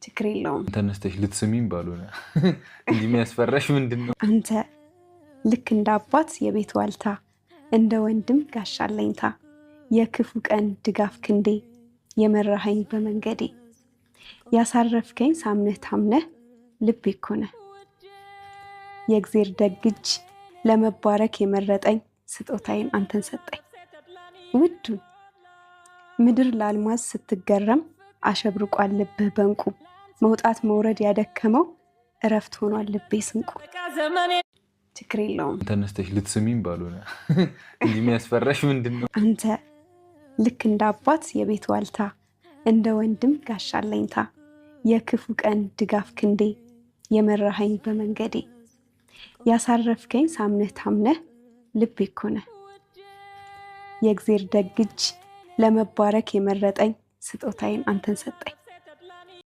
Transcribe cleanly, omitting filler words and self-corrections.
ችግር የለውም። ተነስተሽ ልትስሚኝ ባልሆነ እንጂ የሚያስፈራሽ ምንድነው? አንተ ልክ እንደ አባት የቤት ዋልታ፣ እንደ ወንድም ጋሻ አለኝታ፣ የክፉ ቀን ድጋፍ ክንዴ፣ የመራኸኝ በመንገዴ፣ ያሳረፍከኝ ሳምነህ ታምነህ ልቤ እኮ ነህ። የእግዜር ደግ እጅ ለመባረክ የመረጠኝ፣ ስጦታዬን አንተን ሰጠኝ። ውዱ ምድር ለአልማዝ ስትገረም፣ አሸብርቋል ልብህ በንቁ፣ መውጣት መውረድ ያደከመው እረፍት ሆኗል ልቤ ስንቁ። ችግር የለውም። ተነስተሽ ልትስሚኝ ባልሆነ እንጂ የሚያስፈራሽ ምንድነው? አንተ ልክ እንደ አባት የቤት ዋልታ፣ እንደ ወንድም ጋሻ አለኝታ፣ የክፉ ቀን ድጋፍ ክንዴ፣ የመራኸኝ በመንገዴ፣ ያሳረፍከኝ ሳምነህ ታምነህ ልቤ እኮ ነህ። የእግዜር ደግ እጅ ለመባረክ የመረጠኝ፣ ስጦታዬን አንተን ሰጠኝ።